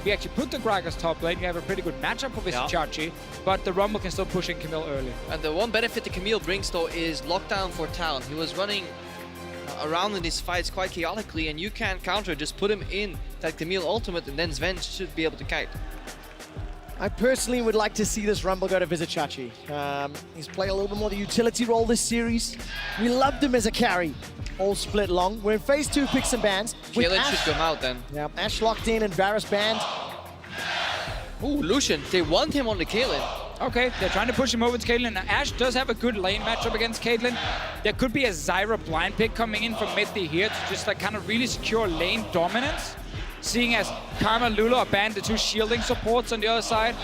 you actually put the Gragas top lane, you have a pretty good matchup for Vizicsacsi, but the Rumble can still push in Camille early. And the one benefit that Camille brings, though, is lockdown for Talon. He was running around in these fights quite chaotically, and you can counter, just put him in that Camille ultimate, and then Zven should be able to kite. I personally would like to see this Rumble go to Vizicsacsi. He's played a little bit more the utility role this series. We loved him as a carry, all split long. We're in phase 2 picks and bans. Caitlyn should come out then. Yeah, Ashe locked in and Varus banned. Ooh, Lucian, they want him on the Caitlyn. Okay, they're trying to push him over to Caitlyn. Now, Ashe does have a good lane matchup against Caitlyn. There could be a Xerxe blind pick coming in from Mithy here to just like kind of really secure lane dominance. Seeing as Karma and Lulu are banned, the 2 shielding supports on the other side.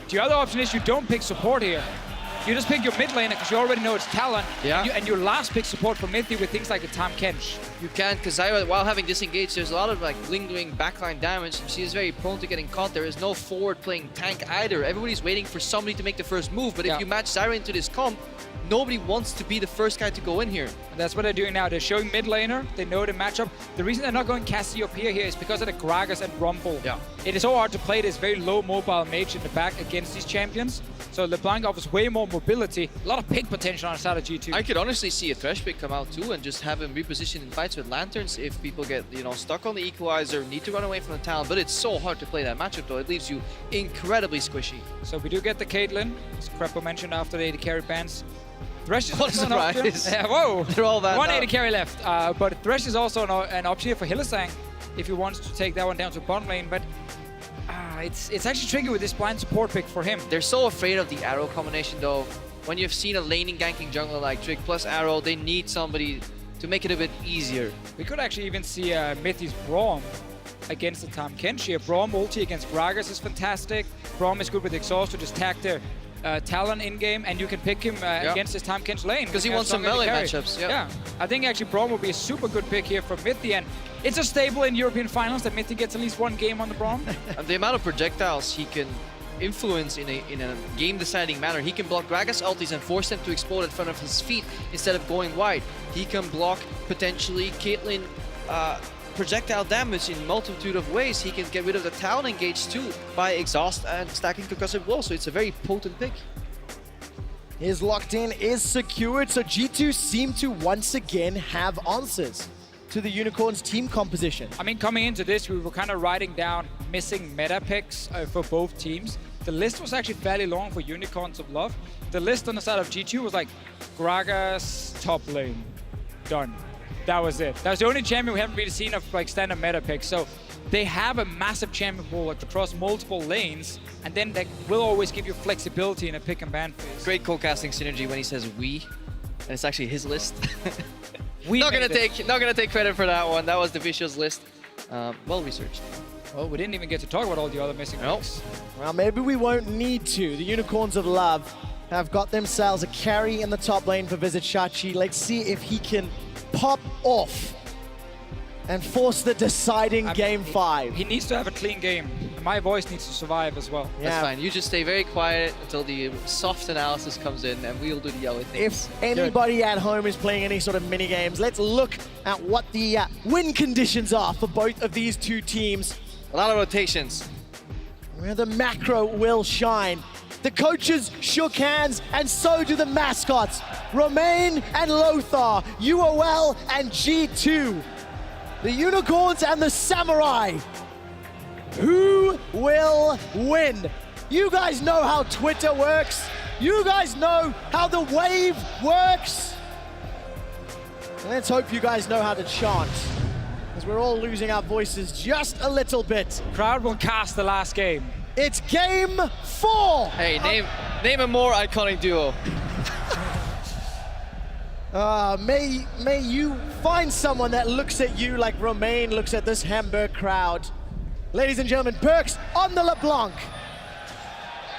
The other option is you don't pick support here. You just pick your mid laner because you already know it's Talon. Yeah. And your last pick support for Mithy with things like the Tahm Kench. You can, because Xerxe, while having disengaged, there's a lot of like lingering backline damage. She is very prone to getting caught. There is no forward playing tank either. Everybody's waiting for somebody to make the first move, but if you match Xerxe into this comp, nobody wants to be the first guy to go in here. And that's what they're doing now. They're showing mid laner. They know the matchup. The reason they're not going Cassiopeia here is because of the Gragas and Rumble. Yeah. It is so hard to play this very low mobile mage in the back against these champions. So LeBlanc offers way more mobility, a lot of pick potential on the side of G2. I could honestly see a Thresh pick come out too and just have him reposition in fights with Lanterns if people get, you know, stuck on the Equalizer, need to run away from the Talon. But it's so hard to play that matchup though. It leaves you incredibly squishy. So we do get the Caitlyn, as Krepo mentioned after the AD carry bans. Thresh is What a surprise. Whoa! They're all that 180 carry left. But Thresh is also an option here for Hylissang if he wants to take that one down to bottom lane. But it's actually tricky with this blind support pick for him. They're so afraid of the arrow combination though. When you've seen a laning ganking jungler like Trick plus arrow, they need somebody to make it a bit easier. We could actually even see Mithy's Braum against the Tahm Kench here. Braum ulti against Gragas is fantastic. Braum is good with exhaust to just tag their Talon in-game, and you can pick him against his Tahm Kench lane. Because he wants some melee matchups. Yeah, I think actually Braum would be a super good pick here for Mithy, and it's a staple in European finals that Mithy gets at least 1 game on the Braum. And the amount of projectiles he can influence in a game-deciding manner. He can block Gragas ultis and force them to explode in front of his feet instead of going wide. He can block, potentially, Caitlyn projectile damage in multitude of ways. He can get rid of the Talon engage too by exhaust and stacking concussive blow, so it's a very potent pick. Is locked in, is secured, so G2 seem to once again have answers to the Unicorns team composition. I mean, coming into this, we were kind of writing down missing meta picks for both teams. The list was actually fairly long for Unicorns of Love. The list on the side of G2 was like Gragas top lane, done. That was it. That was the only champion we haven't really seen of like standard meta picks. So they have a massive champion pool like, across multiple lanes, and then that will always give you flexibility in a pick and ban phase. Great co-casting synergy when he says we, and it's actually his list. We not gonna take credit for that one. That was Deficio's list. Well researched. Well, we didn't even get to talk about all the other missing picks. Well, maybe we won't need to. The Unicorns of Love have got themselves a carry in the top lane for Vizicsacsi. Let's see if he can pop off and force the deciding game 5. He needs to have a clean game. My voice needs to survive as well. Yeah. That's fine. You just stay very quiet until the soft analysis comes in, and we'll do the yellow things. If anybody at home is playing any sort of mini games, let's look at what the win conditions are for both of these 2 teams. A lot of rotations. Where the macro will shine. The coaches shook hands, and so do the mascots. Romain and Lothar, UOL and G2. The Unicorns and the Samurai. Who will win? You guys know how Twitter works. You guys know how the wave works. Let's hope you guys know how to chant, because we're all losing our voices just a little bit. Crowd will cast the last game. It's game 4. Hey, name a more iconic duo. May you find someone that looks at you like Romain looks at this Hamburg crowd. Ladies and gentlemen, PerkZ on the LeBlanc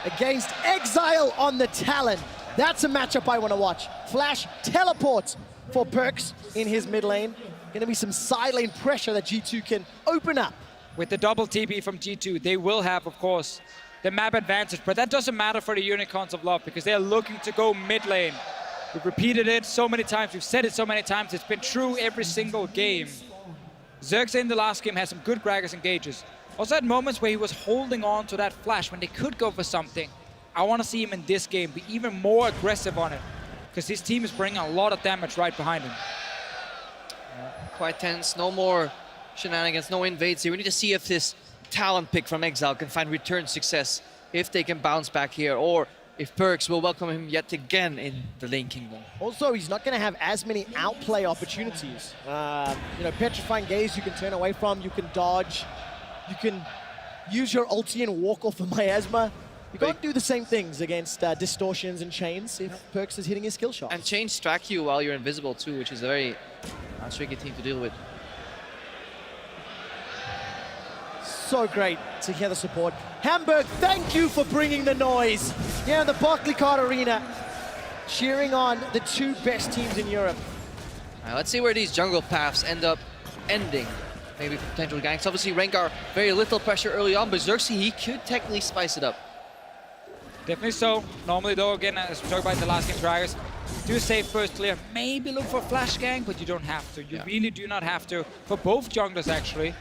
against Exileh on the Talon. That's a matchup I want to watch. Flash teleports for PerkZ in his mid lane. Going to be some side lane pressure that G2 can open up. With the double TP from G2, they will have, of course, the map advantage, but that doesn't matter for the Unicorns of Love because they're looking to go mid lane. We've repeated it so many times, we've said it so many times, it's been true every single game. Xerxe in the last game has some good Gragas engages. Also had moments where he was holding on to that flash when they could go for something. I want to see him in this game be even more aggressive on it, because his team is bringing a lot of damage right behind him. Quite tense, no more shenanigans, no invades here. We need to see if this Talon pick from Exileh can find return success, if they can bounce back here, or if PerkZ will welcome him yet again in the lane kingdom. Also, he's not going to have as many outplay opportunities. You know, Petrifying Gaze you can turn away from, you can dodge, you can use your ulti and walk off of Miasma. You can't do the same things against distortions and chains if PerkZ is hitting his skill shots. And chains track you while you're invisible too, which is a very tricky thing to deal with. So great to hear the support. Hamburg, thank you for bringing the noise here in the Barclaycard Arena, cheering on the two best teams in Europe. All right, let's see where these jungle paths end up ending. Maybe potential ganks. Obviously, Rengar, very little pressure early on, but Xerxe, he could technically spice it up. Definitely so. Normally though, again, as we talked about in the last game, Gragas, do save first clear. Maybe look for flash gang, but you don't have to. You really do not have to. For both junglers, actually.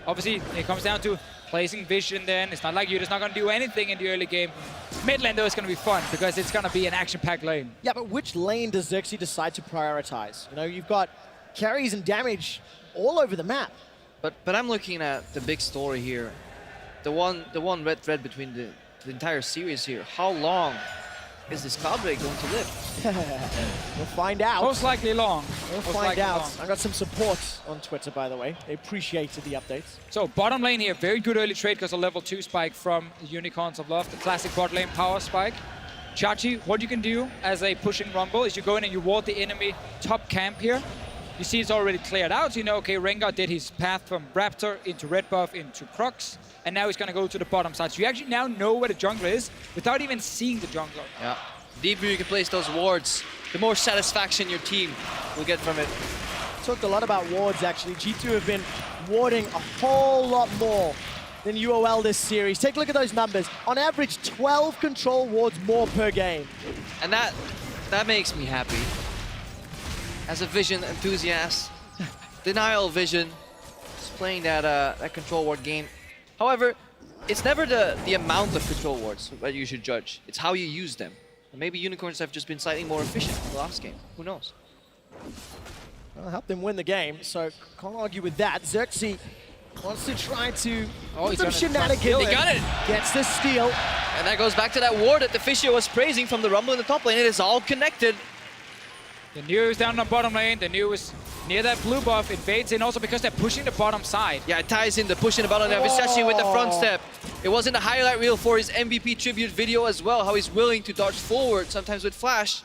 Obviously, it comes down to placing vision then. It's not like you're just not going to do anything in the early game. Mid lane, though, is going to be fun because it's going to be an action-packed lane. Yeah, but which lane does Xerxe decide to prioritize? You know, you've got carries and damage all over the map. But I'm looking at the big story here. The one red thread between the entire series here. How long is this Cloudbreak going to live? We'll find out. Most likely long. We'll find out. I got some support on Twitter, by the way. They appreciated the updates. So bottom lane here, very good early trade because of level 2 spike from the Unicorns of Love, the classic bot lane power spike. Chachi, what you can do as a pushing rumble is you go in and you ward the enemy top camp here. You see it's already cleared out, so you know, okay, Rengar did his path from Raptor into red buff into Crux, and now he's gonna go to the bottom side. So you actually now know where the jungler is without even seeing the jungler. Yeah. The deeper you can place those wards, the more satisfaction your team will get from it. Talked a lot about wards, actually. G2 have been warding a whole lot more than UOL this series. Take a look at those numbers. On average, 12 control wards more per game. And that makes me happy. As a Vision enthusiast, Denial Vision is playing that control ward game. However, it's never the amount of control wards that you should judge. It's how you use them. And maybe Unicorns have just been slightly more efficient in the last game. Who knows? Well, help them win the game, so can't argue with that. Xerxe wants to try to put some shenanigans. They got it! Gets the steal. And that goes back to that ward that Deficio was praising from the Rumble in the top lane. It is all connected. The New is down on bottom lane, the New is near that blue buff, invades in also because they're pushing the bottom side. Yeah, it ties in the push in the bottom there. Vizicsacsi with the front step. It was in the highlight reel for his MVP tribute video as well, how he's willing to dodge forward, sometimes with flash.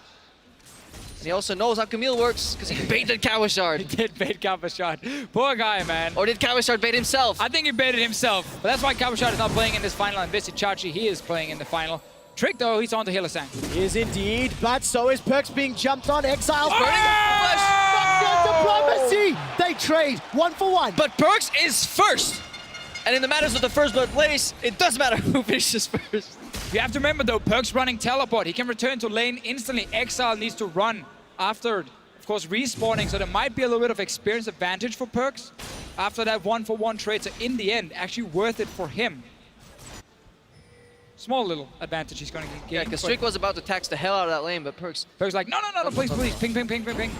And he also knows how Camille works, because he baited Kawashard. He did bait Kawashard. Poor guy, man. Or did Kawashard bait himself? I think he baited himself. But that's why Kawashard is not playing in this final, and Vizicsacsi, he is playing in the final. Trick though, he's on the Hylissang. He is indeed, but so is PerkZ being jumped on. Exileh burning Oh! the diplomacy. They trade 1 for 1. But PerkZ is first. And in the matters of the first blood place, it doesn't matter who finishes first. You have to remember though, PerkZ running teleport. He can return to lane instantly. Exileh needs to run after, of course, respawning. So there might be a little bit of experience advantage for PerkZ after that 1 for 1 trade. So in the end, actually worth it for him. Small little advantage he's going to get. Yeah, because Strick was about to tax the hell out of that lane, but PerkZ like, no, please, ping, ping, ping, ping, ping.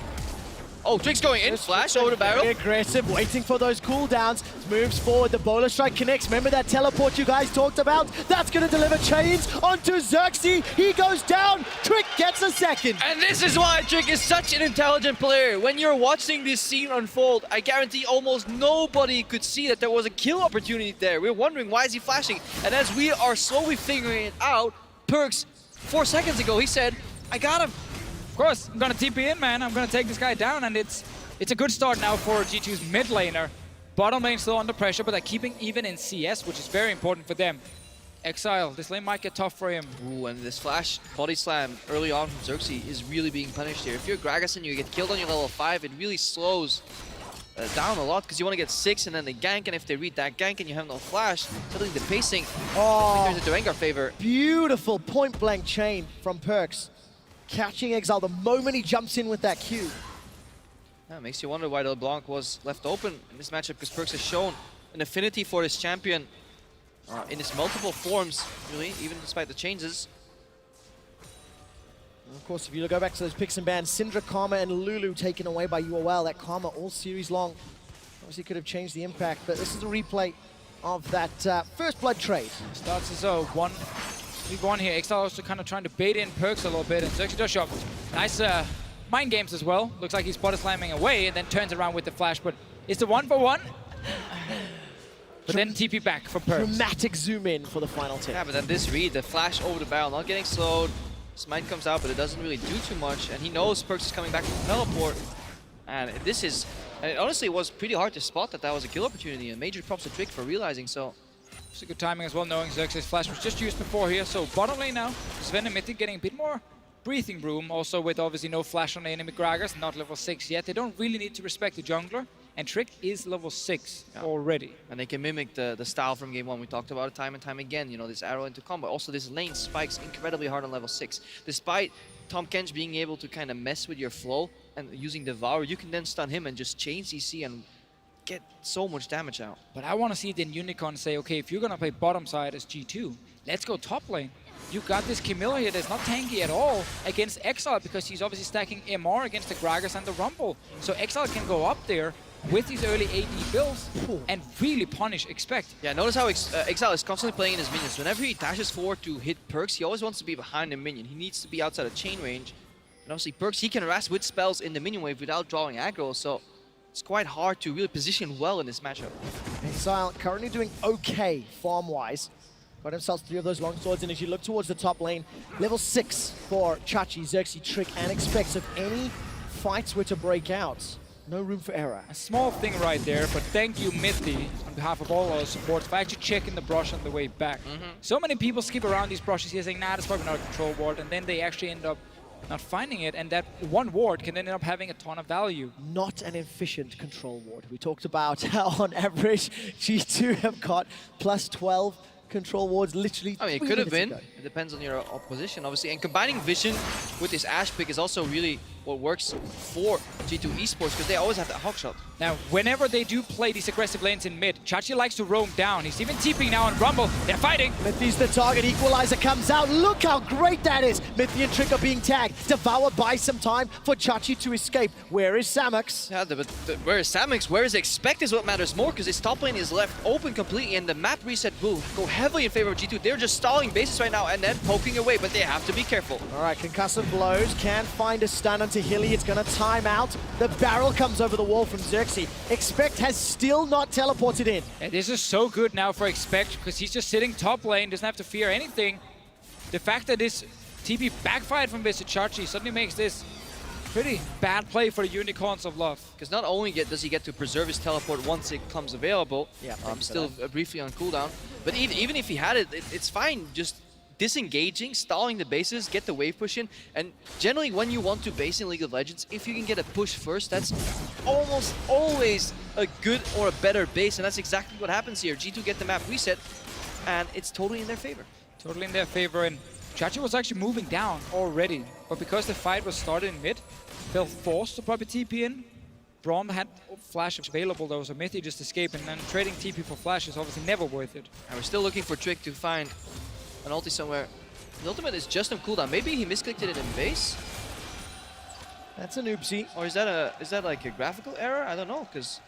Oh, Trick's going in, flash over the barrel. Very aggressive, waiting for those cooldowns. Moves forward, the bowler strike connects. Remember that teleport you guys talked about? That's going to deliver chains onto Xerxe. He goes down, Trick gets a second. And this is why Trick is such an intelligent player. When you're watching this scene unfold, I guarantee almost nobody could see that there was a kill opportunity there. We're wondering, why is he flashing? And as we are slowly figuring it out, PerkZ, 4 seconds ago, he said, I got him. Of course, I'm gonna TP in, man. I'm gonna take this guy down, and it's a good start now for G2's mid laner. Bottom lane still under pressure, but they're keeping even in CS, which is very important for them. Exileh, this lane might get tough for him. Ooh, and this flash body slam early on from Xerxe is really being punished here. If you're Gragas and you get killed on your level 5, it really slows down a lot, because you want to get 6 and then they gank, and if they read that gank and you have no flash, suddenly the pacing turns into Rengar favor. Beautiful point blank chain from PerkZ. Catching Exileh the moment he jumps in with that Q. Yeah, makes you wonder why LeBlanc was left open in this matchup, because PerkZ has shown an affinity for this champion in its multiple forms, really, even despite the changes. And of course, if you go back to those picks and bans, Syndra, Karma, and Lulu taken away by UOL. That Karma all series long. Obviously could have changed the impact, but this is a replay of that first blood trade. Starts as a 1v1 here. Exileh also kind of trying to bait in PerkZ a little bit, and Xerxe does show up. Nice mind games as well. Looks like he's body slamming away and then turns around with the flash, but it's the 1-for-1. But then TP back from PerkZ. Dramatic zoom in for the final tip. Yeah, but then this read, the flash over the barrel, not getting slowed. Smite comes out, but it doesn't really do too much, and he knows PerkZ is coming back from teleport. And this is, and it honestly was pretty hard to spot that was a kill opportunity, and major props to Trick for realizing so. It's a good timing as well, knowing Xerxe's flash was just used before here. So bottom lane now, Zven and Mithy getting a bit more breathing room, also with obviously no flash on the enemy Gragas, not level 6 yet. They don't really need to respect the jungler, and Trick is level 6 already. And they can mimic the style from game 1. We talked about it time and time again, you know, this arrow into combo. Also, this lane spikes incredibly hard on level 6. Despite Tahm Kench being able to kind of mess with your flow and using Devour, you can then stun him and just chain CC and get so much damage out. But I want to see then Unicorn say, okay, if you're going to play bottom side as G2, let's go top lane. You got this Camille here that's not tanky at all against Exileh, because he's obviously stacking MR against the Gragas and the Rumble. So Exileh can go up there with these early AD builds and really punish Expect. Yeah, notice how Exileh is constantly playing in his minions. Whenever he dashes forward to hit PerkZ, he always wants to be behind the minion. He needs to be outside of chain range. And obviously PerkZ, he can harass with spells in the minion wave without drawing aggro, so it's quite hard to really position well in this matchup. Exileh currently doing okay farm-wise. Got himself 3 of those long swords, and as you look towards the top lane, level 6 for Chachi, Xerxe, Trick, and Expect. If any fights were to break out, no room for error. A small thing right there, but thank you, Mithy, on behalf of all our supports, for actually checking the brush on the way back. So many people skip around these brushes here saying, nah, that's probably not a control ward, and then they actually end up not finding it, and that one ward can end up having a ton of value. Not an efficient control ward. We talked about how on average G2 have got plus 12 control wards literally. I mean, it could have been. It depends on your opposition, obviously. And combining Vision with this Ashe pick is also really what works for G2 eSports, because they always have that hawk shot. Now, whenever they do play these aggressive lanes in mid, Chachi likes to roam down. He's even TPing now on Rumble. They're fighting. Mithy's the target. Equalizer comes out. Look how great that is. Mithy and Trick are being tagged. Devour buys some time for Chachi to escape. Where is Samux? Yeah, but where is Samux? Where is Expect is what matters more, because his top lane is left open completely, and the map reset will go heavily in favor of G2. They're just stalling bases right now and then poking away, but they have to be careful. All right, concussive blows. Can't find a stun onto Hilly. It's going to time out. The barrel comes over the wall from Xerxe. Expect has still not teleported in. And this is so good now for Expect, because he's just sitting top lane, doesn't have to fear anything. The fact that this TP backfired from Vizicsacsi suddenly makes this pretty bad play for the Unicorns of Love. Because not only does he get to preserve his teleport once it comes available, still briefly on cooldown, but even if he had it, it's fine. Just disengaging, stalling the bases, get the wave push in, and generally when you want to base in League of Legends, if you can get a push first, that's almost always a good or a better base, and that's exactly what happens here. G2 get the map reset, and it's totally in their favor. Totally in their favor, and Chachi was actually moving down already, but because the fight was started in mid, felt forced to probably TP in. Braum had flash available though, so Mithy just escaped, and then trading TP for flash is obviously never worth it. And we're still looking for Trick to find an ulti somewhere. The ultimate is just on cooldown. Maybe he misclicked it in base? That's an oopsie. Or is that like a graphical error? I don't know, because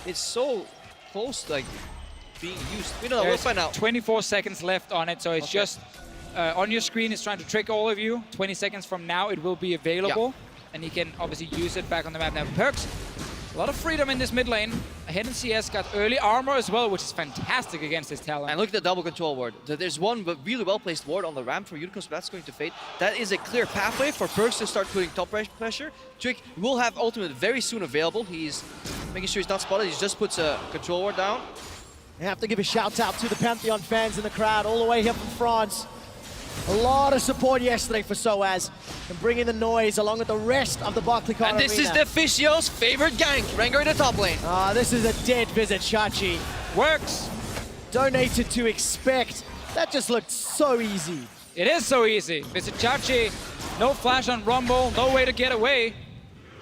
it's so close to like being used. We don't know, we'll find out. 24 seconds left on it, so it's just on your screen, it's trying to trick all of you. 20 seconds from now it will be available, and he can obviously use it back on the map. Now PerkZ, a lot of freedom in this mid lane. Ahead in CS, got early armor as well, which is fantastic against his Talon. And look at the double control ward. There's one but really well-placed ward on the ramp for Unicorns, but that's going to fade. That is a clear pathway for PerkZ to start putting top pressure. Trick will have ultimate very soon available. He's making sure he's not spotted. He just puts a control ward down. I have to give a shout out to the Pantheon fans in the crowd all the way here from France. A lot of support yesterday for Soaz, and bringing the noise along with the rest of the Barclaycard Arena. And this is Deficio's favorite gank, Rengar in the top lane. This is a dead Vizicsacsi. Works. Donated to Expect. That just looked so easy. It is so easy. Vizicsacsi, no flash on Rumble, no way to get away.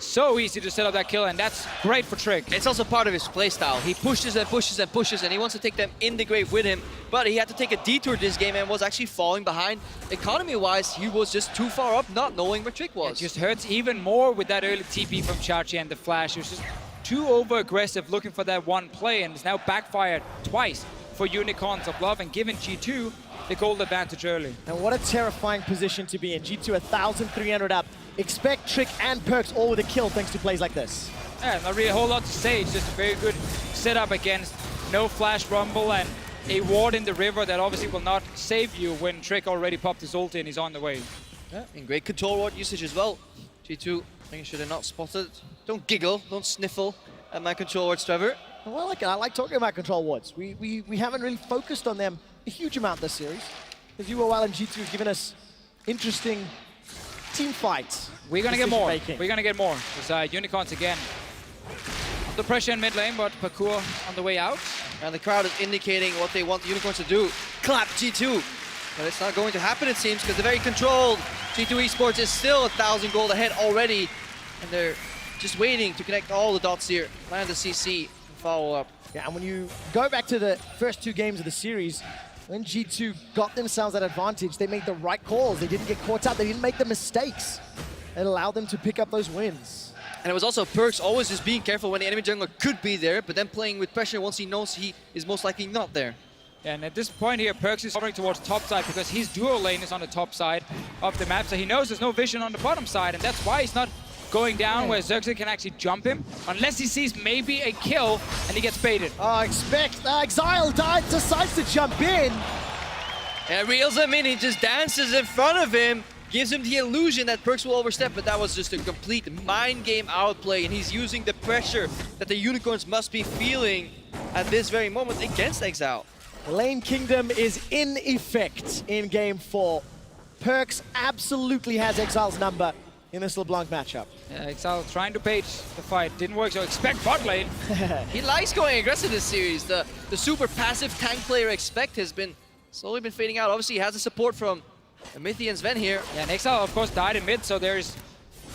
So easy to set up that kill, and that's great for Trick. It's also part of his playstyle. He pushes and pushes and pushes, and he wants to take them in the grave with him. But he had to take a detour this game and was actually falling behind. Economy-wise, he was just too far up, not knowing where Trick was. It just hurts even more with that early TP from Xerxe and the flash. It was just too over-aggressive looking for that one play, and it's now backfired twice for Unicorns of Love and given G2 the gold advantage early. And what a terrifying position to be in. G2 1,300 up. Expect Trick and PerkZ all with a kill thanks to plays like this. Yeah, not really a whole lot to say. It's just a very good setup against no flash rumble and a ward in the river that obviously will not save you when Trick already popped his ult and he's on the way. Yeah, and great control ward usage as well. G2 making sure they're not spotted. Don't giggle, don't sniffle at my control wards, Trevor. Well, I like talking about control wards. We haven't really focused on them a huge amount this series, because UOL and G2 have given us interesting team fights. We're gonna get more. We're gonna get more. Because Unicorns again under pressure in mid lane, but Parkour on the way out. And the crowd is indicating what they want the Unicorns to do. Clap G2. But it's not going to happen, it seems, because they're very controlled. G2 Esports is still 1,000 gold ahead already. And they're just waiting to connect all the dots here. Land the CC and follow up. Yeah, and when you go back to the first two games of the series, when G2 got themselves that advantage, they made the right calls. They didn't get caught out. They didn't make the mistakes. It allowed them to pick up those wins. And it was also PerkZ always just being careful when the enemy jungler could be there, but then playing with pressure once he knows he is most likely not there. Yeah, and at this point here, PerkZ is hovering towards top side because his duo lane is on the top side of the map, so he knows there's no vision on the bottom side, and that's why he's not going down where Xerxe can actually jump him, unless he sees maybe a kill and he gets baited. Expect Exileh decides to jump in. And reels him in, he just dances in front of him, gives him the illusion that PerkZ will overstep, but that was just a complete mind game outplay, and he's using the pressure that the Unicorns must be feeling at this very moment against Exileh. Lane Kingdom is in effect in Game 4. PerkZ absolutely has Exileh's number in this LeBlanc matchup. Yeah, Exileh trying to bait the fight, didn't work, so expect bot lane. He likes going aggressive this series. The super passive tank player expect has been slowly been fading out. Obviously, he has the support from Mithy and Zven here. Yeah, and Exileh, of course, died in mid, so there's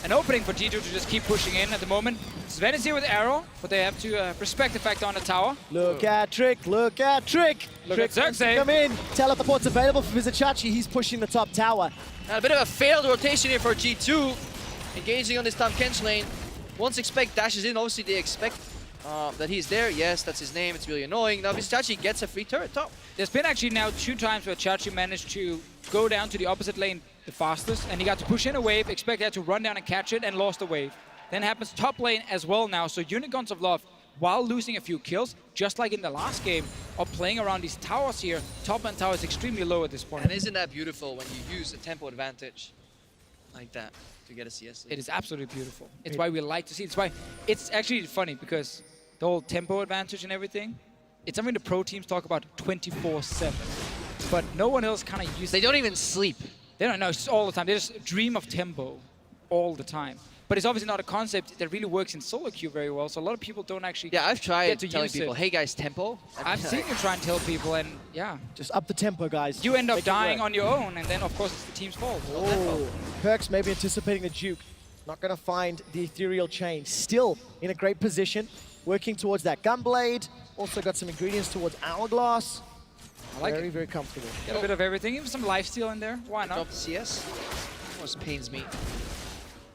an opening for G2 to just keep pushing in at the moment. Zven is here with Arrow, but they have to respect the fact on the tower. Look at Trick, look at Trick. Look at Xerxe. Come in. Teleport's available for Vizicsacsi. He's pushing the top tower. And a bit of a failed rotation here for G2. Engaging on this Tahm Kench lane. Once Expect dashes in, obviously they expect that he's there. Yes, that's his name. It's really annoying. Now Vizicsacsi gets a free turret top. There's been actually now 2 times where Xerxe managed to go down to the opposite lane the fastest, and he got to push in a wave, Expect had to run down and catch it, and lost the wave. Then happens top lane as well now, so Unicorns of Love, while losing a few kills, just like in the last game, are playing around these towers here. Top lane tower is extremely low at this point. And isn't that beautiful when you use a tempo advantage like that to get a CS lead? It is absolutely beautiful. It's why we like to see it. It's why it's actually funny, because the whole tempo advantage and everything, it's something the pro teams talk about 24/7. But no one else kind of uses it. They don't even sleep. They don't know, it's just all the time. They just dream of tempo all the time. But it's obviously not a concept that really works in solo queue very well, so a lot of people don't actually Yeah, I've tried to telling use people, it. hey guys, tempo. I've seen you try and tell people, and yeah, Just up the tempo, guys. you end up Make it dying work. on your own, and then of course it's the team's fault. Oh, PerkZ maybe anticipating the juke. Not going to find the ethereal chain. Still in a great position, working towards that gunblade. Also got some ingredients towards hourglass. I like very, it. very comfortable. Get a bit of everything, even some lifesteal in there. Why not? Drop the CS. Almost pains me.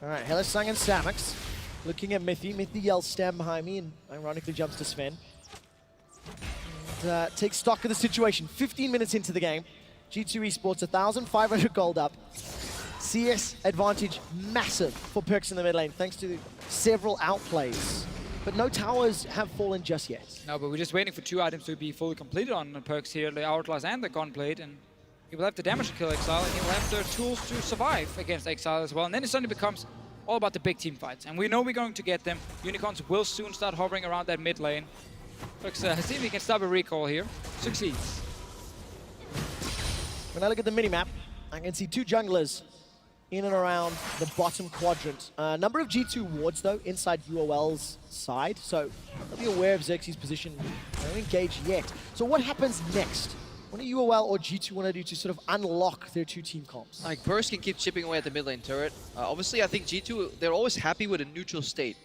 All right, Hylissang and Samux looking at Mithy. Mithy yells stand behind me and ironically jumps to Zven. And takes stock of the situation. 15 minutes into the game. G2 Esports 1,500 gold up. CS advantage massive for PerkZ in the mid lane thanks to several outplays. But no towers have fallen just yet. No, but we're just waiting for 2 items to be fully completed on PerkZ here, the Hourglass and the Gunblade, and he will have the damage to kill Exileh, and he will have the tools to survive against Exileh as well. And then it suddenly becomes all about the big team fights. And we know we're going to get them. Unicorns will soon start hovering around that mid lane. PerkZ, see if he can stop a recall here. Succeeds. When I look at the minimap, I can see 2 junglers in and around the bottom quadrant. Number of G2 wards, though, inside UOL's side, so they'll be aware of Xerxe's position. They don't engage yet. So what happens next What do UOL or G2 want to do to sort of unlock their two team comps? Like, PerkZ can keep chipping away at the mid lane turret. Obviously, I think G2, they're always happy with a neutral state.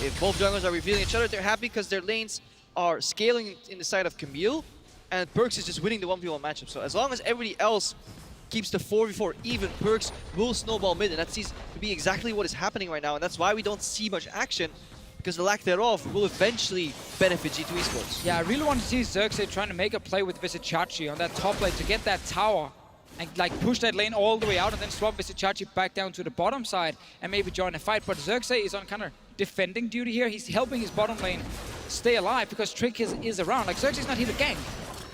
If both junglers are revealing each other, they're happy because their lanes are scaling in the side of Camille, and PerkZ is just winning the 1v1 matchup. So as long as everybody else keeps the 4v4 even, PerkZ will snowball mid, and that seems to be exactly what is happening right now, and that's why we don't see much action, because the lack thereof will eventually benefit G2 Esports. Yeah, I really want to see Xerxe trying to make a play with Vizicsacsi on that top lane to get that tower and like push that lane all the way out and then swap Vizicsacsi back down to the bottom side and maybe join a fight. But Xerxe is on kind of defending duty here. He's helping his bottom lane stay alive because Trick is around. Like, Xerxe is not here to gank.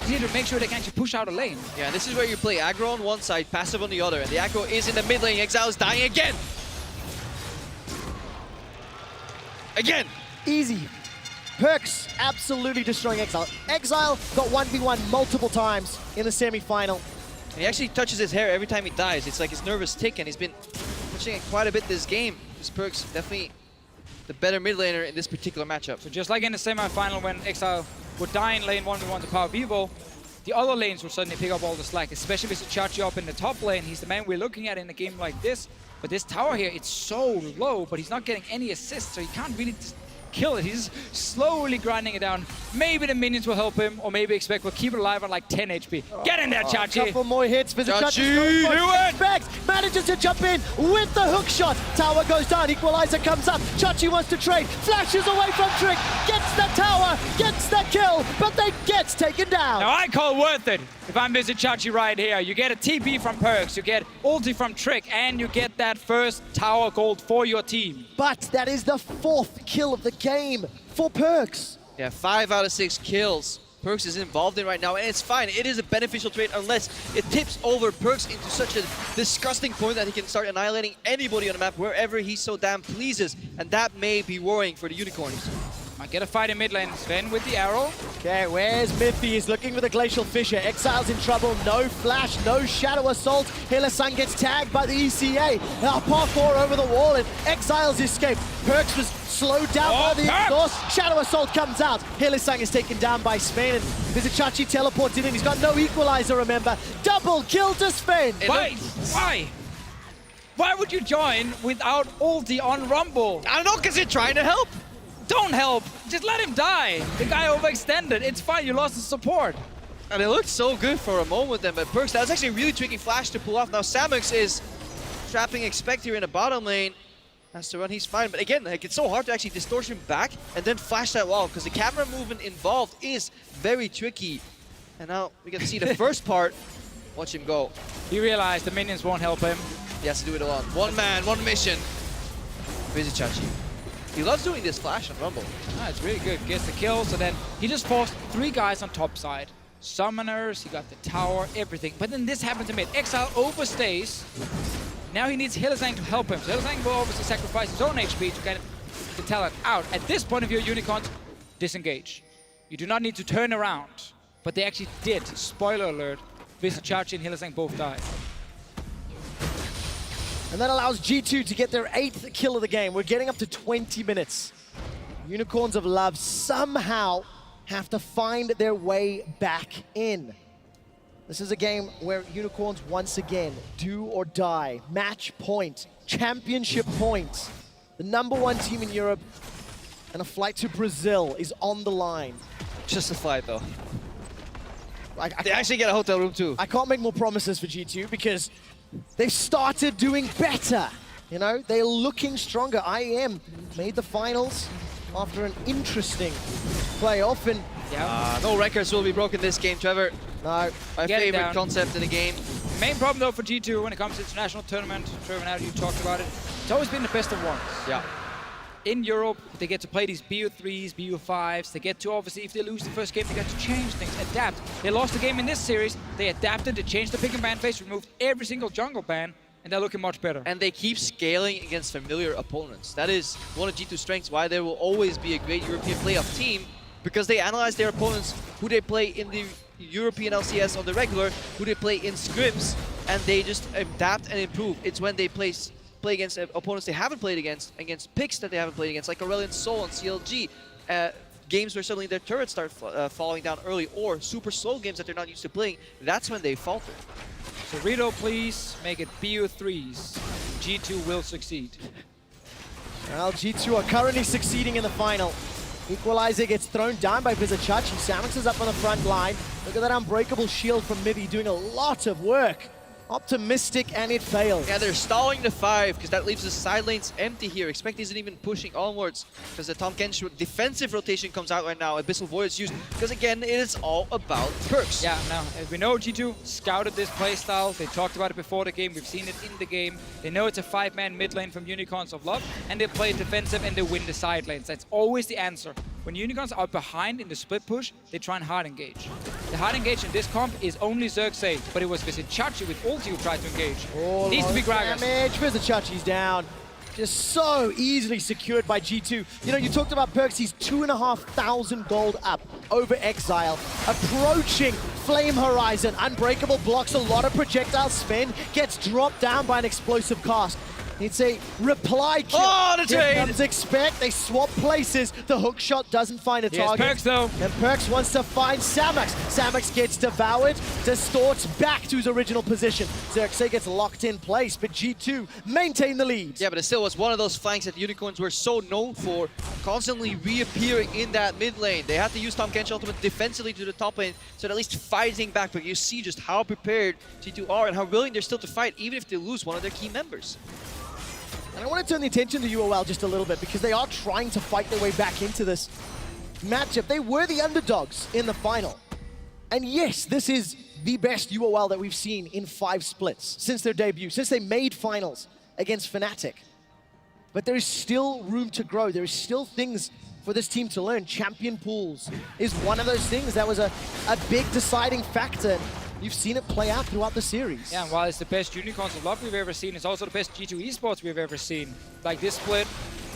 He's here to make sure they can actually push out a lane. Yeah, and this is where you play aggro on one side, passive on the other, and the aggro is in the mid lane. Exileh is dying again! Again! Easy. PerkZ absolutely destroying Exileh. Exileh got 1v1 multiple times in the semi-final. And he actually touches his hair every time he dies. It's like his nervous tick, and he's been touching it quite a bit this game. This PerkZ definitely the better mid laner in this particular matchup. So just like in the semi-final when Exileh would die in lane 1v1 to power Vivo, the other lanes would suddenly pick up all the slack, especially Vizicsacsi up in the top lane. He's the man we're looking at in a game like this. But this tower here, it's so low, but he's not getting any assists, so he can't really just kill it. He's slowly grinding it down. Maybe the minions will help him, or maybe Expect will keep it alive on like 10 HP. Get in there, Chachi! Couple more hits. Vizicsacsi do it! Specs manages to jump in with the hook shot. Tower goes down. Equalizer comes up. Chachi wants to trade. Flashes away from Trick. Gets the tower. Gets the kill. But then gets taken down. Now I call worth it. If I'm Vizicsacsi right here, you get a TP from PerkZ, you get ulti from Trick, and you get that first tower gold for your team. But that is the 4th kill of the game for PerkZ. Yeah, 5 out of 6 kills PerkZ is involved in right now, and it's fine. It is a beneficial trade unless it tips over PerkZ into such a disgusting point that he can start annihilating anybody on the map wherever he so damn pleases, and that may be worrying for the Unicorns. Might get a fight in mid lane. Zven with the arrow. Okay, where's Mithy? He's looking for the Glacial Fissure. Exileh's in trouble. No flash, no Shadow Assault. Hylissang gets tagged by the ECA. Now parkour over the wall and Exileh's escape. PerkZ was slowed down by the exhaust. Shadow Assault comes out. Hylissang is taken down by Zven, and Vizicsacsi teleported in. He's got no equalizer, remember. Double kill to Zven. Why? Why would you join without ulti on Rumble? I don't know, because you're trying to help. Don't help. Just let him die. The guy overextended. It's fine. You lost the support. And it looked so good for a moment then, but PerkZ, that was actually a really tricky flash to pull off. Now Samux is trapping Expect here in the bottom lane. Has to run, he's fine. But again, like, it's so hard to actually distortion back and then flash that wall, because the camera movement involved is very tricky. And now we get to see the first part. Watch him go. He realized the minions won't help him. He has to do it alone. One man, one mission. Vizicsacsi. He loves doing this flash on Rumble. Ah, it's really good. Gets the kill, so then he just forced 3 guys on top side. Summoners, he got the tower, everything. But then this happens in mid. Exileh overstays. Now he needs Hylissang to help him. So Hylissang will obviously sacrifice his own HP to get the Talon out. At this point of view, Unicorns, disengage. You do not need to turn around. But they actually did. Spoiler alert. Vizicsacsi and Hylissang both died. And that allows G2 to get their 8th kill of the game. We're getting up to 20 minutes. Unicorns of Love somehow have to find their way back in. This is a game where Unicorns once again do or die. Match point, championship point. The #1 team in Europe and a flight to Brazil is on the line. Just a flight though. They actually get a hotel room too. I can't make more promises for G2 because they've started doing better. You know, they're looking stronger. IEM made the finals after an interesting playoff, and no records will be broken this game, Trevor. no. My favorite concept in the game. Main problem though for G2 when it comes to international tournament, Trevor, now you talked about it, it's always been the best of ones. Yeah. In Europe, they get to play these BO3s, BO5s. They get to, obviously, if they lose the first game, they get to change things, adapt. They lost the game in this series. They adapted, they changed the pick and ban phase, removed every single jungle ban, and they're looking much better. And they keep scaling against familiar opponents. That is one of G2's strengths, why they will always be a great European playoff team, because they analyze their opponents, who they play in the European LCS on the regular, who they play in scrims, and they just adapt and improve. It's when they play against opponents they haven't played against picks that they haven't played against, like Aurelion Sol and CLG, games where suddenly their turrets start falling down early, or super slow games that they're not used to playing, that's when they falter. So Rito, please make it BO3s. G2 will succeed. Well, G2 are currently succeeding in the final. Equalizer gets thrown down by Vizicsacsi. Samux is up on the front line. Look at that unbreakable shield from Mithy doing a lot of work. Optimistic, and it fails. Yeah, they're stalling the 5 because that leaves the side lanes empty here. Expect isn't even pushing onwards because the Tahm Kench defensive rotation comes out right now. Abyssal Void is used because, again, it is all about perks. Yeah, now, as we know, G2 scouted this playstyle. They talked about it before the game. We've seen it in the game. They know it's a 5-man mid lane from Unicorns of Love, and they play defensive and they win the side lanes. That's always the answer. When Unicorns are behind in the split push, they try and hard engage. The hard engage in this comp is only Xerxe, but it was Vizicsacsi with ulti who tried to engage. Oh, needs to be Gragas. Damage. Vizicsacsi's down. Just so easily secured by G2. You know, you talked about PerkZ. He's 2,500 gold up over Exileh. Approaching Flame Horizon. Unbreakable blocks a lot of projectile spin. Gets dropped down by an explosive cast. It's a reply kill. Oh, the trade! Here comes Expect. They swap places. The hook shot doesn't find a target. PerkZ though. And PerkZ wants to find Samux. Samux gets devoured, distorts back to his original position. Xerxe gets locked in place, but G2 maintain the lead. Yeah, but it still was one of those flanks that Unicorns were so known for, constantly reappearing in that mid lane. They had to use Tahm Kench ultimate defensively to the top lane, so at least fighting back. But you see just how prepared G2 are and how willing they're still to fight, even if they lose one of their key members. And I want to turn the attention to UOL just a little bit because they are trying to fight their way back into this matchup. They were the underdogs in the final. And yes, this is the best UOL that we've seen in 5 splits since their debut, since they made finals against Fnatic. But there is still room to grow. There is still things for this team to learn. Champion pools is one of those things that was a big deciding factor. You've seen it play out throughout the series. Yeah, and while it's the best Unicorns of Love we've ever seen, it's also the best G2 eSports we've ever seen. Like this split,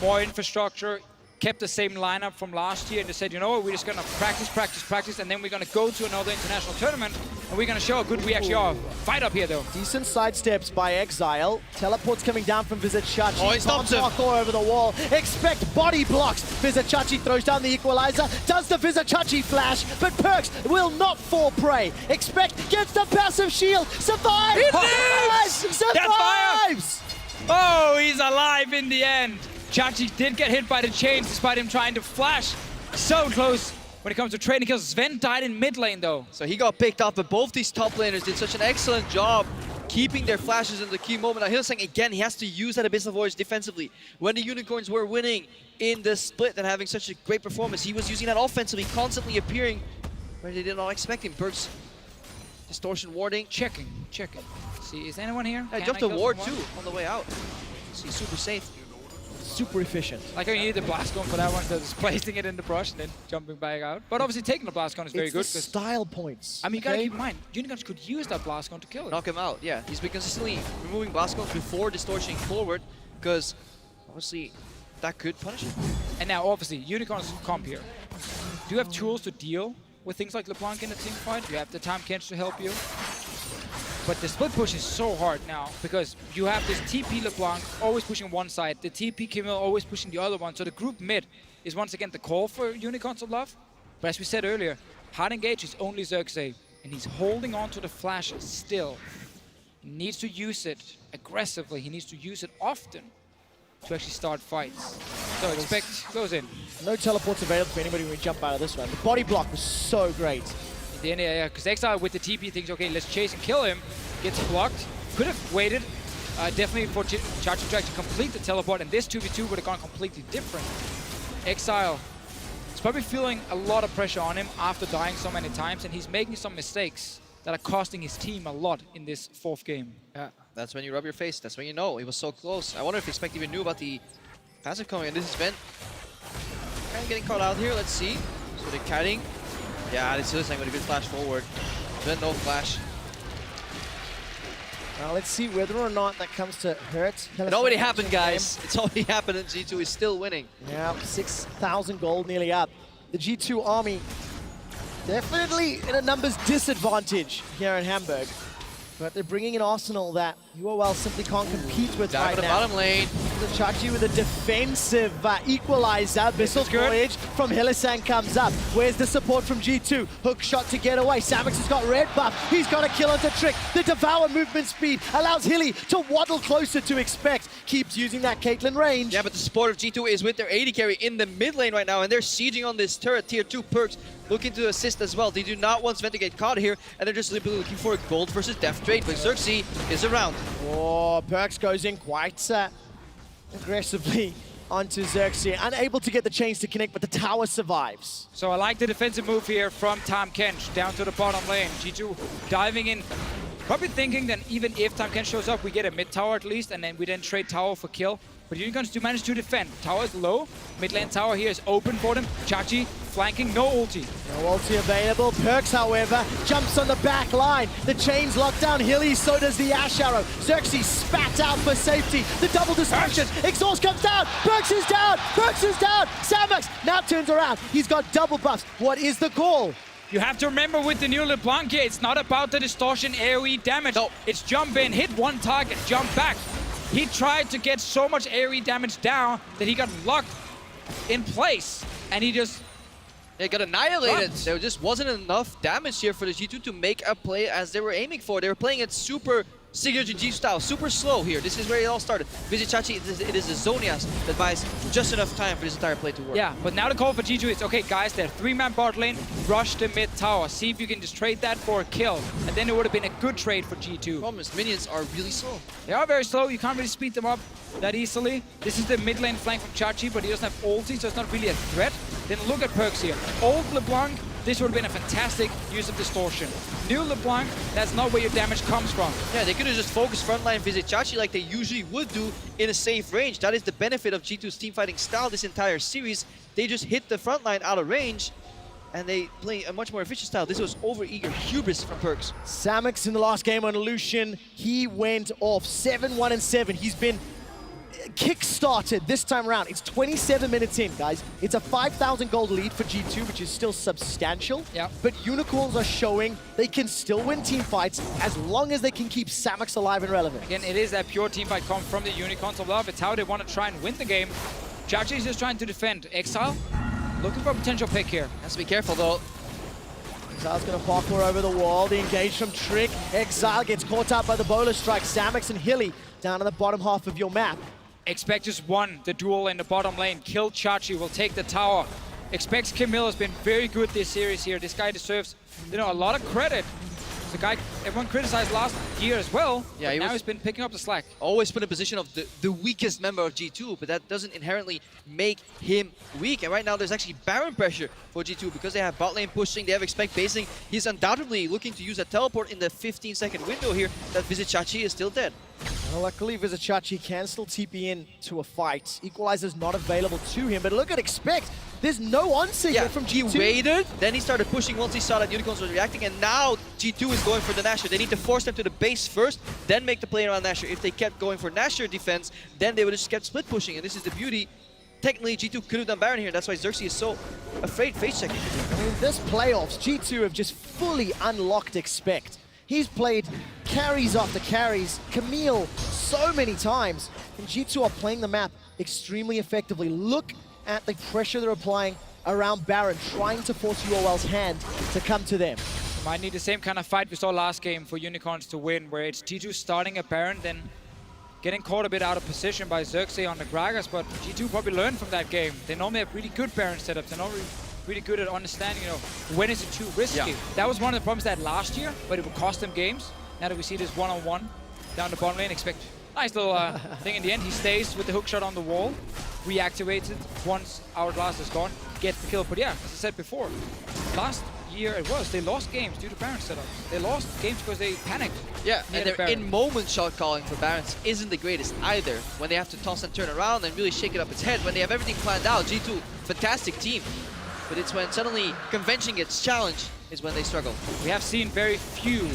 more infrastructure, kept the same lineup from last year, and they said, you know what, we're just gonna practice, and then we're gonna go to another international tournament, and we're gonna show how good we actually are. Fight up here, though. Decent sidesteps by Exileh. Teleports coming down from Vizicsacsi. Oh, he stops him. All over the wall. Expect body blocks. Vizicsacsi throws down the equalizer. Does the Vizicsacsi flash, but PerkZ will not fall prey. Expect gets the passive shield. Survives! He lives! Survives! Oh, he's alive in the end. Chachi did get hit by the chains despite him trying to flash. So close when it comes to trading kills. Zven died in mid lane though. So he got picked off, but both these top laners did such an excellent job keeping their flashes in the key moment. Now Hylissang, again, he has to use that Abyssal Void defensively. When the Unicorns were winning in the split and having such a great performance, he was using that offensively, constantly appearing where they did not expect him. PerkZ, distortion warding. Checking. See, is anyone here? I dropped a ward too on the way out. So he's super safe. Super efficient. Like, you need the blast gun for that one, so just placing it in the brush and then jumping back out. But obviously taking the blast gun is very good. It's the style points. I mean, you gotta keep in mind, Unicorns could use that blast gun to kill him. Knock him out, yeah. He's been consistently removing blast guns before distorting forward, because obviously that could punish him. And now, obviously, Unicorns comp here. Do you have tools to deal with things like LeBlanc in a team fight? You have the Tahm Kench to help you. But the split push is so hard now because you have this TP LeBlanc always pushing one side, the TP Camille always pushing the other one. So the group mid is once again the call for Unicorns of Love. But as we said earlier, hard engage is only Xerxe, and he's holding on to the flash still. He needs to use it aggressively. He needs to use it often to actually start fights. So Expect goes in. No teleports available for anybody when we jump out of this one. The body block was so great. In the end, yeah, because Exileh with the TP thinks, okay, let's chase and kill him. Gets blocked. Could have waited definitely for Chachi to actually complete the teleport, and this 2v2 would have gone completely different. Exileh is probably feeling a lot of pressure on him after dying so many times, and he's making some mistakes that are costing his team a lot in this 4th game. Yeah, that's when you rub your face. That's when you know it was so close. I wonder if Expect even knew about the passive coming, and this is Zven. Kind of getting caught out here. Let's see. So they're kiting. Yeah, this is Hylissang with a good flash forward. Zven no flash. Now let's see whether or not that comes to hurt. It already happened, guys. It's already happened, and G2 is still winning. Yeah, 6,000 gold nearly up. The G2 army definitely in a numbers disadvantage here in Hamburg. But they're bringing an arsenal that UOL simply can't compete with Dive right to the now. bottom lane. Vizicsacsi with a defensive equalizer. Missile voyage from Hylissang comes up. Where's the support from G2? Hook shot to get away. Samux has got red buff. He's got a kill onto Trick. The Devour movement speed allows Hilly to waddle closer to expect. Keeps using that Caitlyn range. Yeah, but the support of G2 is with their AD carry in the mid lane right now, and they're sieging on this turret. Tier 2 PerkZ looking to assist as well. They do not want Zven to get caught here, and they're just simply looking for a gold versus death trade, but Xerxe is around. Oh, PerkZ goes in quite aggressively onto Xerxe, unable to get the chains to connect, but the tower survives. So I like the defensive move here from Tahm Kench down to the bottom lane. G2 diving in, probably thinking that even if Tahm Kench shows up, we get a mid tower at least, and then we then trade tower for kill. But Unicorns do manage to defend. Tower is low. Mid lane tower here is open for them. Chachi flanking, no ulti. No ulti available. PerkZ, however, jumps on the back line. The chains lock down Hilly, so does the Ashe arrow. Xerxe spat out for safety. The double destruction. Exhaust comes down. PerkZ is down. PerkZ is down. Samux now turns around. He's got double buffs. What is the call? You have to remember with the new LeBlanc here, it's not about the distortion AoE damage. No. It's jump in, hit one target, jump back. He tried to get so much AoE damage down that he got locked in place, and he just... They got annihilated. What? There just wasn't enough damage here for the G2 to make a play as they were aiming for. They were playing it super signature G style, super slow here. This is where it all started. Vizicsacsi, it is the Zonias that buys just enough time for this entire play to work. Yeah, but now the call for G2 is, okay guys, they're 3-man bot lane, rush the mid tower, see if you can just trade that for a kill, and then it would have been a good trade for G2. Problem is, minions are really slow. They are very slow, you can't really speed them up that easily. This is the mid lane flank from Chachi, but he doesn't have ulti, so it's not really a threat. Then look at PerkZ here. Old LeBlanc, this would have been a fantastic use of distortion. New LeBlanc, that's not where your damage comes from. Yeah, they could have just focused frontline Vizicsacsi like they usually would do in a safe range. That is the benefit of G2's teamfighting style this entire series. They just hit the frontline out of range, and they play a much more efficient style. This was over-eager hubris from PerkZ. Samux in the last game on Lucian, he went off 7-1-7. He's been kick-started this time around. It's 27 minutes in, guys. It's a 5,000 gold lead for G2, which is still substantial. Yeah. But Unicorns are showing they can still win team fights as long as they can keep Samux alive and relevant. Again, it is that pure team fight come from the Unicorns of Love. It's how they want to try and win the game. Chachi is just trying to defend. Exileh, looking for a potential pick here. Has to be careful though. Exile's going to parkour over the wall. The engage from Trick. Exileh gets caught out by the bowler strike. Samux and Hilly down on the bottom half of your map. Expectus won the duel in the bottom lane. Kill Chachi, will take the tower. Expects Camille has been very good this series here. This guy deserves, you know, a lot of credit. The guy everyone criticized last year as well. Yeah, but now he's been picking up the slack. Always put in position of the weakest member of G2, but that doesn't inherently make him weak. And right now there's actually Baron pressure for G2 because they have bot lane pushing, they have expect basing. He's undoubtedly looking to use a teleport in the 15-second window here that Vizicsacsi is still dead. Well, luckily, Vizicsacsi can still TP in to a fight. Equalizer's not available to him, but look at Expect. There's no on-signal from G2. He waited, then he started pushing once he saw that Unicorns was reacting, and now G2 is going for the Nashor. They need to force them to the base first, then make the play around Nashor. If they kept going for Nashor defense, then they would have just kept split pushing, and this is the beauty. Technically, G2 could have done Baron here, that's why Xerxe is so afraid face checking. I mean, this playoffs, G2 have just fully unlocked Expect. He's played carries after carries, Camille so many times, and G2 are playing the map extremely effectively. Look at the pressure they're applying around Baron, trying to force UOL's hand to come to them. Might need the same kind of fight we saw last game for Unicorns to win, where it's G2 starting a Baron, then getting caught a bit out of position by Xerxe on the Gragas, but G2 probably learned from that game. They normally have really good Baron setups. They're not really good at understanding, you know, when is it too risky. Yeah. That was one of the problems they had last year, but it would cost them games. Now that we see this one-on-one down the bottom lane, expect nice little thing in the end. He stays with the hook shot on the wall, reactivates it once Hourglass is gone, gets the kill. But yeah, as I said before, last year they lost games due to Baron setups. They lost games because they panicked. Yeah, and their Baron. in-moment shot calling for Barons isn't the greatest either. When they have to toss and turn around and really shake it up its head, when they have everything planned out, G2, fantastic team. But it's when suddenly convention gets challenged is when they struggle. We have seen very few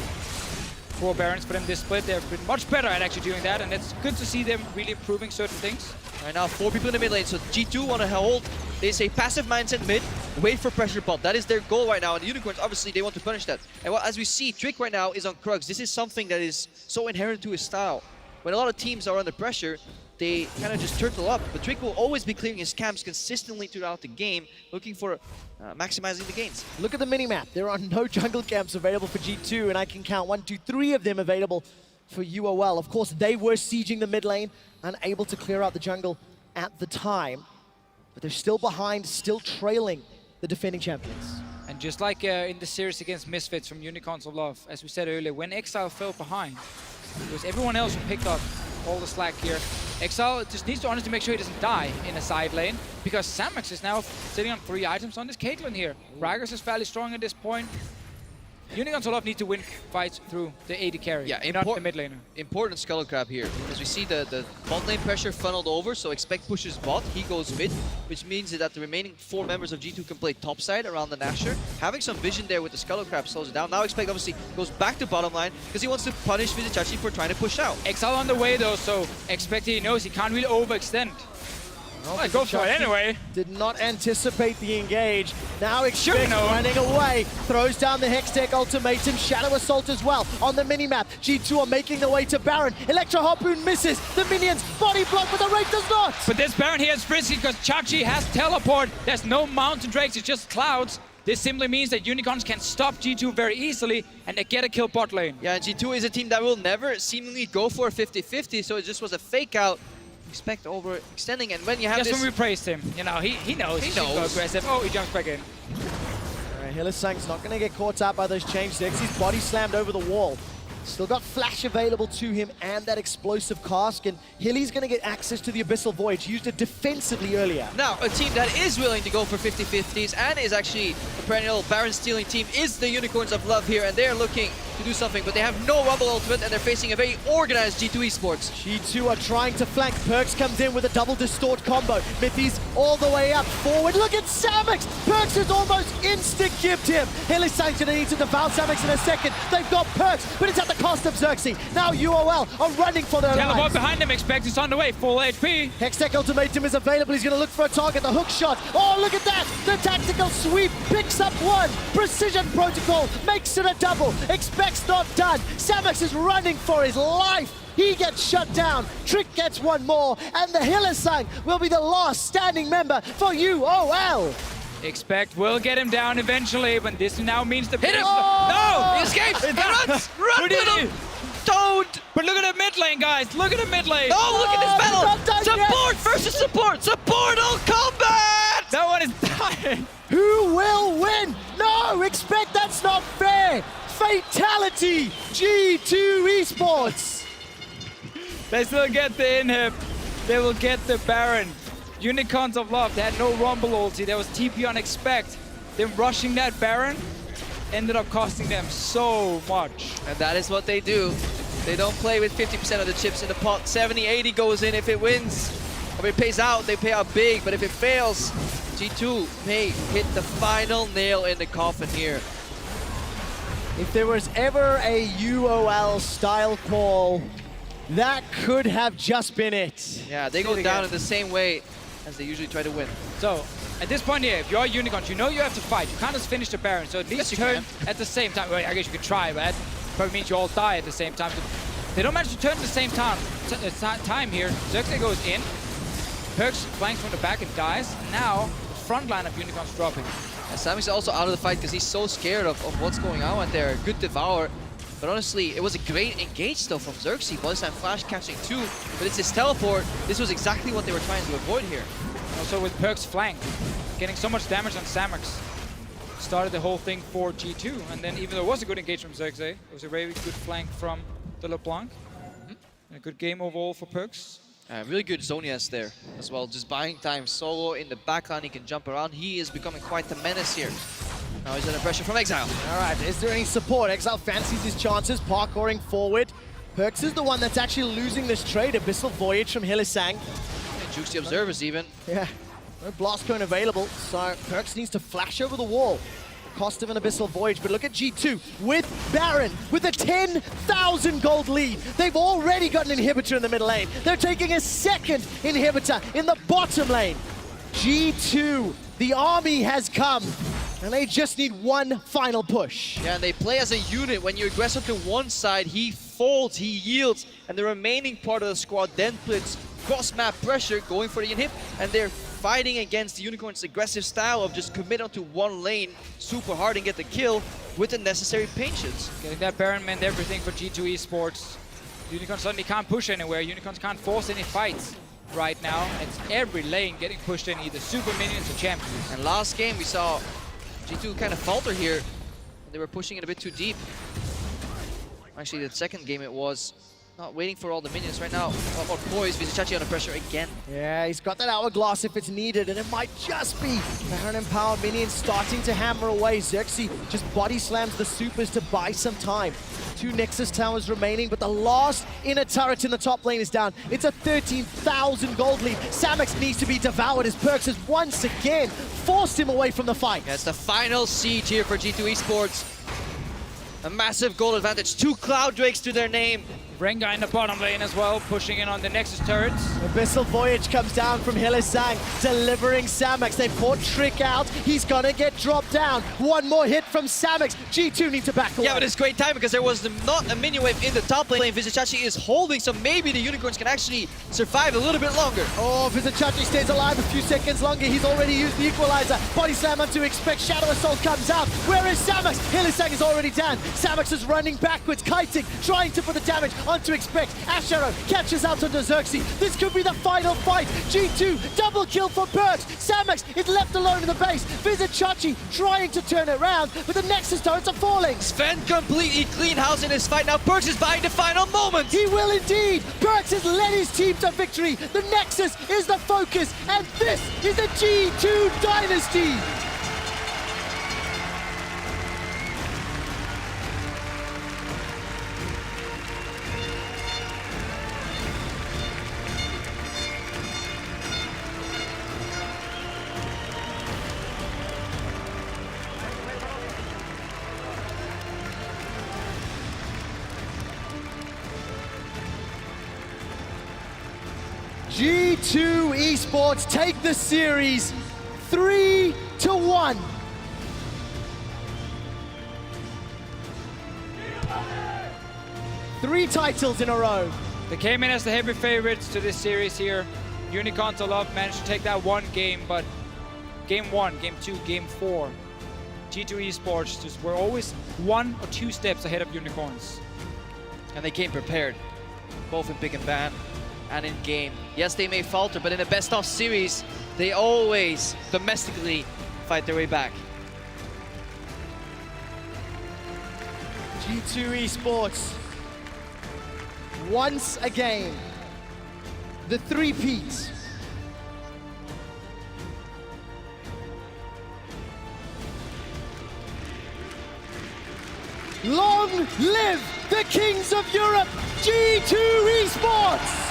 poor Barons for them this split. They've been much better at actually doing that, and it's good to see them really improving certain things. Right now, 4 people in the mid lane, so G2 want to hold. They say passive mindset mid, wait for pressure bump. That is their goal right now, and the Unicorns, obviously, they want to punish that. And well, as we see, Trick right now is on Krux. This is something that is so inherent to his style. when a lot of teams are under pressure, they kind of just turtle up. But Trick will always be clearing his camps consistently throughout the game, looking for maximizing the gains. Look at the minimap. There are no jungle camps available for G2, and I can count 1, 2, 3 of them available for UOL. Of course, they were sieging the mid lane, unable to clear out the jungle at the time. But they're still behind, still trailing the defending champions. And just like in the series against Misfits from Unicorns of Love, as we said earlier, when Exileh fell behind, it was everyone else who picked up all the slack here. Exileh just needs to honestly make sure he doesn't die in a side lane, because Samux is now sitting on 3 items on this Caitlyn here. Gragas is fairly strong at this point. Unicorns of Love need to win fights through the AD carry, not the mid laner. Important Skull Crab here, because we see the bot lane pressure funneled over, so Expect pushes bot, he goes mid, which means that the remaining 4 members of G2 can play topside around the Nashor. Having some vision there with the Skull Crab slows it down. Now Expect obviously goes back to bottom line, because he wants to punish Vizicsacsi for trying to push out. Exileh on the way though, so Expect he knows he can't really overextend. Well, go for it anyway. Did not anticipate the engage. Now Xerxe running away. Throws down the Hextech ultimatum. Shadow Assault as well on the minimap. G2 are making their way to Baron. Electro Harpoon misses. The minions body block, but the Wraith does not. But this Baron here is frisky because Xerxe has teleport. There's no mountain drakes, it's just clouds. This simply means that Unicorns can stop G2 very easily and they get a kill bot lane. Yeah, and G2 is a team that will never seemingly go for a 50-50, so it just was a fake out. Expect overextending, and when you have just this... when we praised him, you know, he knows. He knows. Go aggressive. Oh, he jumps back in. Hylissang's not going to get caught out by those chain sticks. He's body slammed over the wall. Still got flash available to him and that explosive cask, and Hilly's going to get access to the Abyssal Voyage. Used it defensively earlier. Now, a team that is willing to go for 50-50s and is actually a perennial Baron stealing team is the Unicorns of Love here, and they're looking to do something, but they have no Rumble ultimate, and they're facing a very organized G2 eSports. G2 are trying to flank. PerkZ comes in with a double distort combo. Mithy's all the way up forward. Look at Samux! PerkZ has almost insta-gibbed him. Hylissang's going to need to devour Samux in a second. They've got PerkZ, but it's at the cost of Xerxe. Now UOL are running for their lives. Teleport behind him, Expect it's on the way, full HP. Hextech ultimatum is available. He's going to look for a target. The hook shot. Oh, look at that! The tactical sweep picks up 1. Precision protocol makes it a double. Expect's not done. Samux is running for his life. He gets shut down. Trick gets 1 more, and the Hylissang will be the last standing member for UOL. Expect will get him down eventually, but this now means the Hit him! No! He escapes! He runs! Run with him! Don't! But look at the mid lane, guys! Look at the mid lane! Oh, look at this battle! Support versus support! Support on combat! That one is dying! Who will win? No! Expect that's not fair! Fatality! G2 eSports! They still get the inhib. They will get the Baron. Unicorns of Love, they had no Rumble ulti. There was TP on Expect. Them rushing that Baron ended up costing them so much. And that is what they do. They don't play with 50% of the chips in the pot. 70-80 goes in if it wins. Or if it pays out, they pay out big. But if it fails, G2 may hit the final nail in the coffin here. If there was ever a UOL style call, that could have just been it. Yeah, they go down in the same way as they usually try to win. So, at this point here, if you're Unicorns, you know you have to fight. You can't just finish the Baron, so at least turn at the same time. Well, I guess you could try, but that probably means you all die at the same time. So they don't manage to turn at the same time here. Xerxe goes in. PerkZ flanks from the back and dies. Now, the front line of Unicorns dropping. And Samux also out of the fight because he's so scared of what's going on out there. Good devour. But honestly, it was a great engage though from Xerxe. Body slam flash catching 2, but it's his teleport. This was exactly what they were trying to avoid here. Also with PerkZ flank, getting so much damage on Samux. Started the whole thing for G2, and then even though it was a good engage from Xerxe, it was a very good flank from the LeBlanc. And a good game overall for PerkZ. Really good Zonias there as well, just buying time solo in the backline. He can jump around. He is becoming quite the menace here. Now he's under pressure from Exileh. All right, is there any support? Exileh fancies his chances, parkouring forward. PerkZ is the one that's actually losing this trade. Abyssal Voyage from Hylissang. And jukes the observers even. Yeah, no blast cone available, so PerkZ needs to flash over the wall. Cost of an Abyssal Voyage, but look at G2 with Baron with a 10,000 gold lead. They've already got an inhibitor in the middle lane. They're taking a second inhibitor in the bottom lane. G2, the army has come, and they just need one final push. Yeah, and they play as a unit. When you aggress up to one side, he folds, he yields, and the remaining part of the squad then puts cross-map pressure, going for the inhib, and they're fighting against the Unicorn's aggressive style of just commit onto one lane super hard and get the kill with the necessary patience. Getting that Baron meant everything for G2 Esports. Unicorns suddenly can't push anywhere. Unicorns can't force any fights right now. It's every lane getting pushed in, either super minions or champions. And last game we saw G2 kind of falter here. They were pushing it a bit too deep. Actually, the second game it was not waiting for all the minions right now. How about Poise? Vizicsacsi under pressure again. Yeah, he's got that hourglass if it's needed, and it might just be Baron empowered minions starting to hammer away. Xerxe just body slams the supers to buy some time. 2 Nexus towers remaining, but the last inner turret in the top lane is down. It's a 13,000 gold lead. Samux needs to be devoured as PerkZ has once again forced him away from the fight. Yeah, it's the final siege here for G2 Esports. A massive gold advantage. 2 Cloud Drakes to their name. Rengar in the bottom lane as well, pushing in on the Nexus turrets. Abyssal Voyage comes down from Hylissang, delivering Samux. They caught Trick out. He's gonna get dropped down. One more hit from Samux. G2 need to back away. Yeah, but it's great time because there was not a minion wave in the top lane. Vizicsacsi is holding, so maybe the Unicorns can actually survive a little bit longer. Oh, Vizicsacsi stays alive a few seconds longer. He's already used the equalizer. Body slam onto Expect. Shadow Assault comes out. Where is Samux? Hylissang is already down. Samux is running backwards, kiting, trying to put the damage onto Expect. Ashe catches out onto Xerxe. This could be the final fight. G2, double kill for PerkZ. Samux is left alone in the base. Vizicsacsi trying to turn it around, but the Nexus turrets are falling. Zven completely clean house in this fight. Now PerkZ is buying the final moment. He will indeed. PerkZ has led his team to victory. The Nexus is the focus, and this is the G2 dynasty. G2 Esports take the series 3-1. Three titles in a row. They came in as the heavy favorites to this series here. Unicorns of Love managed to take that one game, but game 1, game 2, game 4, G2 Esports just were always 1 or 2 steps ahead of Unicorns. And they came prepared, both in pick and ban and in game. Yes, they may falter, but in a best-of series, they always domestically fight their way back. G2 Esports, once again, the three-peats. Long live the Kings of Europe, G2 Esports!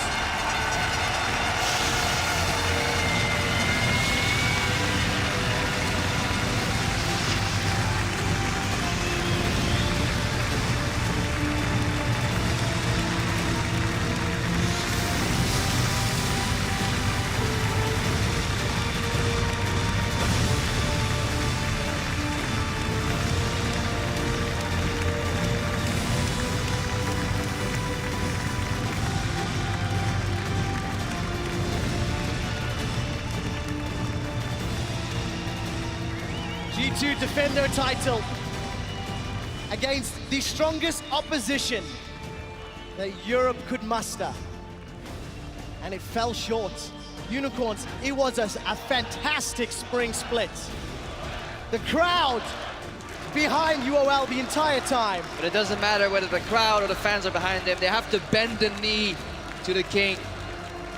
G2 defend their title against the strongest opposition that Europe could muster. And it fell short. Unicorns, it was a fantastic spring split. The crowd behind UOL the entire time. But it doesn't matter whether the crowd or the fans are behind them. They have to bend the knee to the king.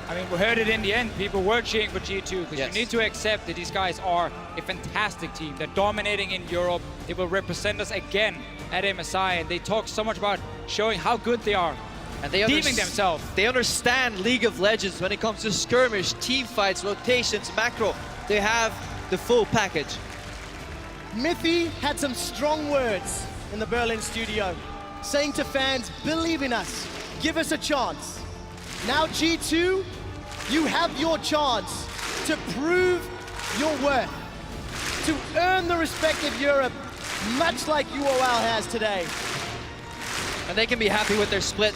I mean, we heard it in the end. People were cheering for G2 because Yes. you need to accept that these guys are a fantastic team. They're dominating in Europe. They will represent us again at MSI, and they talk so much about showing how good they are. And they Deeming themselves. They understand League of Legends when it comes to skirmish, team fights, rotations, macro. They have the full package. Mithy had some strong words in the Berlin studio, saying to fans, believe in us, give us a chance. Now G2, you have your chance to prove your worth, to earn the respect of Europe, much like UOL has today. And they can be happy with their split.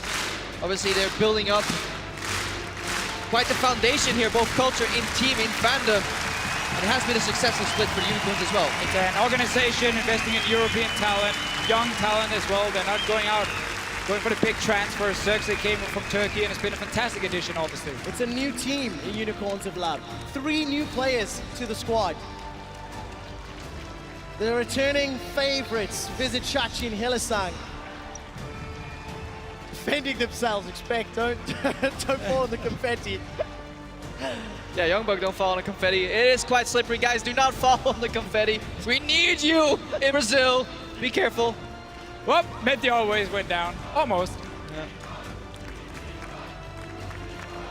Obviously, they're building up quite the foundation here, both culture, in team, in fandom. And it has been a successful split for the Unicorns as well. It's an organization investing in European talent, young talent as well. They're not going for the big transfers. Xerxe came from Turkey, and it's been a fantastic addition, obviously. It's a new team in Unicorns of Love. 3 new players to the squad. The returning favorites, Vizicsacsi and Hylissang. Defending themselves, don't fall in the confetti. Yeah, Youngbug, don't fall on the confetti. It is quite slippery, guys. Do not fall on the confetti. We need you in Brazil. Be careful. Well, Mithy always went down. Almost. Yeah.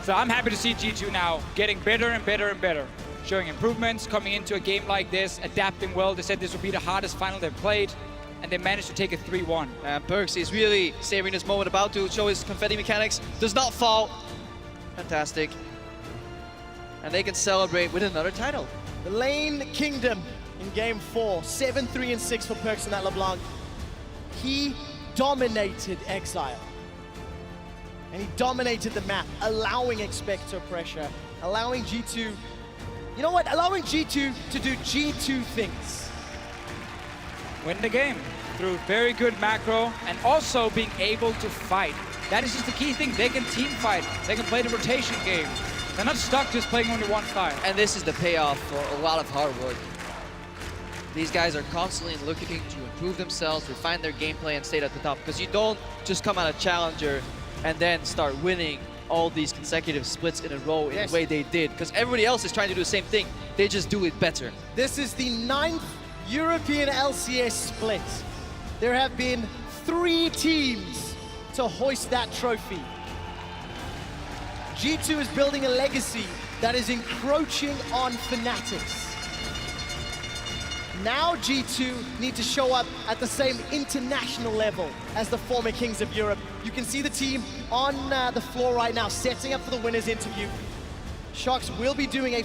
So I'm happy to see G2 now getting better and better and better. Showing improvements, coming into a game like this, adapting well. They said this would be the hardest final they've played, and they managed to take it 3-1. And PerkZ is really savoring this moment, about to show his confetti mechanics. Does not fall. Fantastic. And they can celebrate with another title. The Lane Kingdom in game 4, 7-3-6 for PerkZ and that LeBlanc. He dominated Exileh. And he dominated the map, allowing Expecto pressure, allowing G2, you know what, allowing G2 to do G2 things. Win the game through very good macro and also being able to fight. That is just the key thing. They can team fight. They can play the rotation game. They're not stuck just playing only one style. And this is the payoff for a lot of hard work. These guys are constantly looking to improve themselves, refine their gameplay, and stay at the top. Because you don't just come out a challenger and then start winning all these consecutive splits in a row in the way they did. Because everybody else is trying to do the same thing. They just do it better. This is the 9th European LCS split. There have been 3 teams to hoist that trophy. G2 is building a legacy that is encroaching on Fanatics. Now G2 need to show up at the same international level as the former Kings of Europe. You can see the team on the floor right now, setting up for the winners interview. Xerxe will be doing a